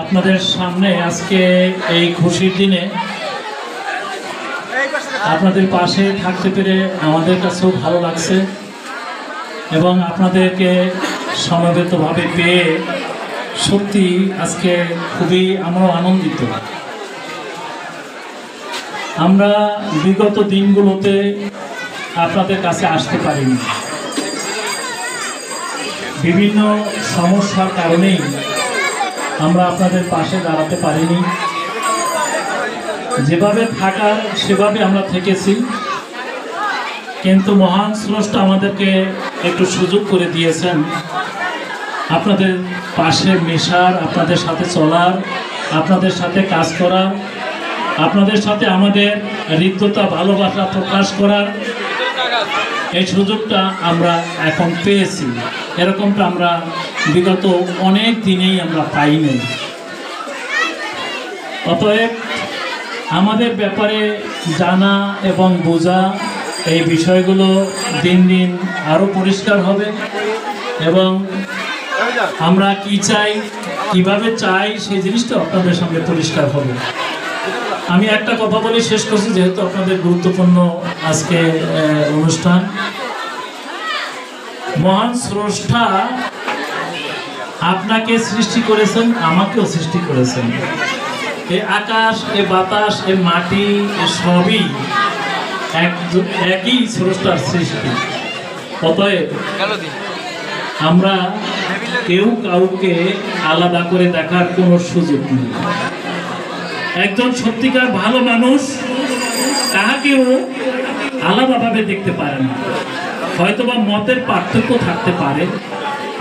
আপনাদের সামনে আজকে এই খুশির দিনে আপনাদের পাশে থাকতে পেরে আমাদের কাছেও ভালো লাগছে এবং আপনাদেরকে সমবেতভাবে পেয়ে সত্যি আজকে খুবই আমরা আনন্দিত। আমরা বিগত দিনগুলোতে আপনাদের কাছে আসতে পারিনি, বিভিন্ন সমস্যার কারণেই আমরা আপনাদের পাশে দাঁড়াতে পারিনি। যেভাবে থাকার সেভাবে আমরা থেকেছি, কিন্তু মহান স্রষ্টা আমাদেরকে একটু সুযোগ করে দিয়েছেন আপনাদের পাশে মেশার, আপনাদের সাথে চলার, আপনাদের সাথে কাজ করার, আপনাদের সাথে আমাদের হৃদ্যতা ভালোবাসা প্রকাশ করার এই সুযোগটা আমরা এখন পেয়েছি। এরকমটা আমরা বিগত অনেক দিনেই আমরা পাইনি। অতএব আমাদের ব্যাপারে জানা এবং বোঝা এই বিষয়গুলো দিন দিন আরও পরিষ্কার হবে এবং আমরা কি চাই, কিভাবে চাই, সেই জিনিসটা আপনাদের সামনে পরিষ্কার হবে। আমি একটা কথা বলে শেষ করছি, যেহেতু আপনাদের গুরুত্বপূর্ণ আজকে অনুষ্ঠান। মহান স্রষ্টা আপনাকে সৃষ্টি করেছেন, আমাকেও সৃষ্টি করেছেন। এই আকাশ, এ বাতাস, এ মাটি, এ সবই একই স্রষ্টার সৃষ্টি। অতএব আমরা কেউ কাউকে আলাদা করে দেখার কোনো সুযোগ নেই। একজন সত্যিকার ভালো মানুষ কাহাকেও আলাদাভাবে দেখতে পারে না। হয়তোবা মতের পার্থক্য থাকতে পারে,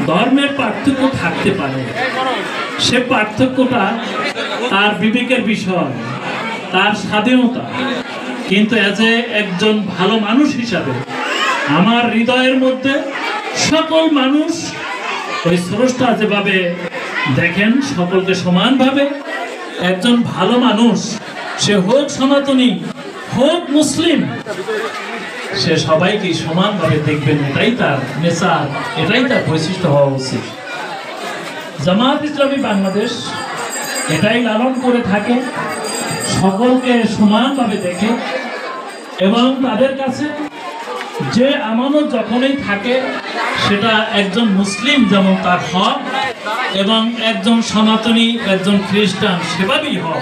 ধর্মের পার্থক্য থাকতে পারে, সে পার্থক্যটা তার বিবেকের বিষয়, তার স্বাধীনতা। কিন্তু একজন ভালো মানুষ হিসাবে আমার হৃদয়ের মধ্যে সকল মানুষ ওই স্রষ্টা যেভাবে দেখেন সকলকে সমানভাবে, একজন ভালো মানুষ, সে হোক সনাতনী হোক মুসলিম, সে সবাইকে সমানভাবে দেখবেন। এটাই তার নেচার, এটাই তার বৈশিষ্ট্য হওয়া উচিত। জামায়াত ইসলামী বাংলাদেশ এটাই লালন করে থাকে, সকলকে সমানভাবে দেখে এবং তাদের কাছে যে আমানত যখনই থাকে সেটা একজন মুসলিম যেমন তার হক এবং একজন সনাতনী, একজন খ্রিস্টান সেভাবেই হক।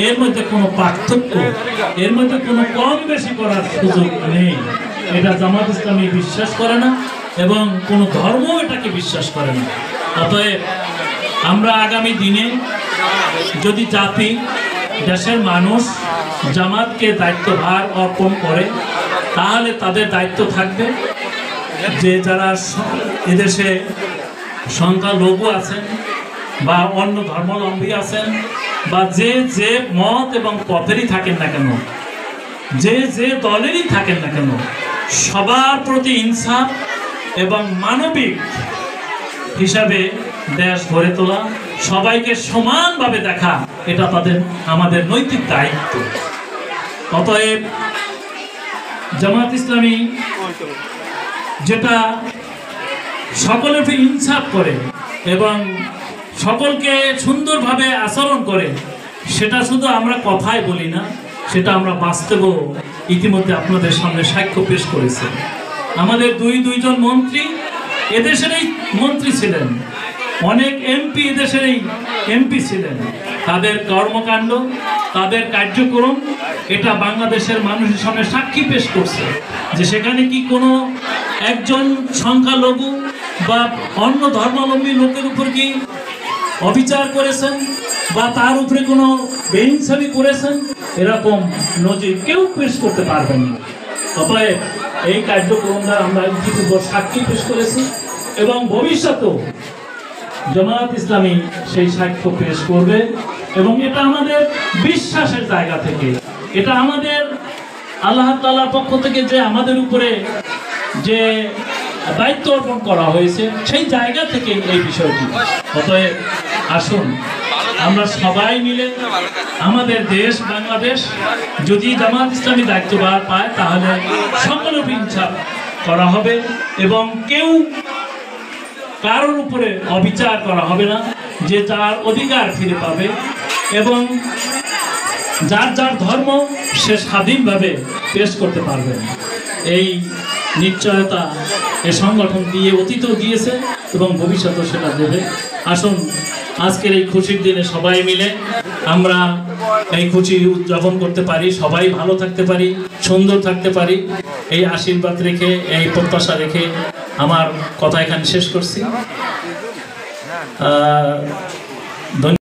এর মধ্যে কোনো পার্থক্য, এর মধ্যে কোনো কম বেশি করার সুযোগ নেই। এটা জামাত ইসলামী বিশ্বাস করে না এবং কোনো ধর্ম এটাকে বিশ্বাস করে না। অতএব আমরা আগামী দিনে যদি জাতি, দেশের মানুষ জামাতকে দায়িত্বভার অর্পণ করে, তাহলে তাদের দায়িত্ব থাকবে যে যারা এদেশে সংখ্যালঘু আছেন বা অন্য ধর্মাবলম্বী আছেন বা যে যে মত এবং পথেরই থাকেন না কেন, যে যে দলেরই থাকেন না কেন, সবার প্রতি ইনসাফ এবং মানবিক হিসাবে দেশ গড়ে তোলা, সবাইকে সমানভাবে দেখা, এটা আমাদের নৈতিক দায়িত্ব। অতএব জামাত ইসলামী যেটা সকলের প্রতি ইনসাফ করে এবং সকলকে সুন্দরভাবে আচরণ করে, সেটা শুধু আমরা কথায় বলি না, সেটা আমরা বাস্তবেও ইতিমধ্যে আপনাদের সামনে সাক্ষ্য পেশ করেছে। আমাদের দুইজন মন্ত্রী এদেশেরই মন্ত্রী ছিলেন, অনেক এমপি এদেশেরই এমপি ছিলেন। তাদের কর্মকাণ্ড, তাদের কার্যক্রম এটা বাংলাদেশের মানুষের সামনে সাক্ষী পেশ করছে যে সেখানে কি কোনো একজন সংখ্যালঘু বা অন্য ধর্মাবলম্বী লোকের উপর কি অবিচার করেছেন বা তার উপরে কোনো বেইনসাফি করেছেন, এরকম নজির কেউ পেশ করতে পারবেন না। অতএব এই কার্যক্রমটা আমরা ইতিপূর্বে সাক্ষী পেশ করেছি এবং ভবিষ্যতেও জামায়াত ইসলামী সেই সাক্ষ্য পেশ করবে এবং এটা আমাদের বিশ্বাসের জায়গা থেকে, এটা আমাদের আল্লাহ তাআলার পক্ষ থেকে যে আমাদের উপরে যে দায়িত্ব অর্পণ করা হয়েছে, সেই জায়গা থেকে এই বিষয়টি। অতএব আসুন আমরা সবাই মিলে আমাদের দেশ বাংলাদেশ যদি জামায়াত ইসলামী দায়িত্বভার পায়, তাহলে সকলের ইনসাফ করা হবে এবং কেউ কারোর উপরে অবিচার করা হবে না। যে যার অধিকার ফিরে পাবে এবং যার যার ধর্ম সে স্বাধীনভাবে পেশ করতে পারবেন। এই নিশ্চয়তা এ সংগঠন দিয়ে অতীতও দিয়েছে এবং ভবিষ্যতেও সেটা দেবে। আসুন আজকের এই খুশির দিনে সবাই মিলে আমরা এই খুশি উদযাপন করতে পারি, সবাই ভালো থাকতে পারি, সুন্দর থাকতে পারি, এই আশীর্বাদ রেখে, এই প্রত্যাশা রেখে আমার কথা এখানে শেষ করছি।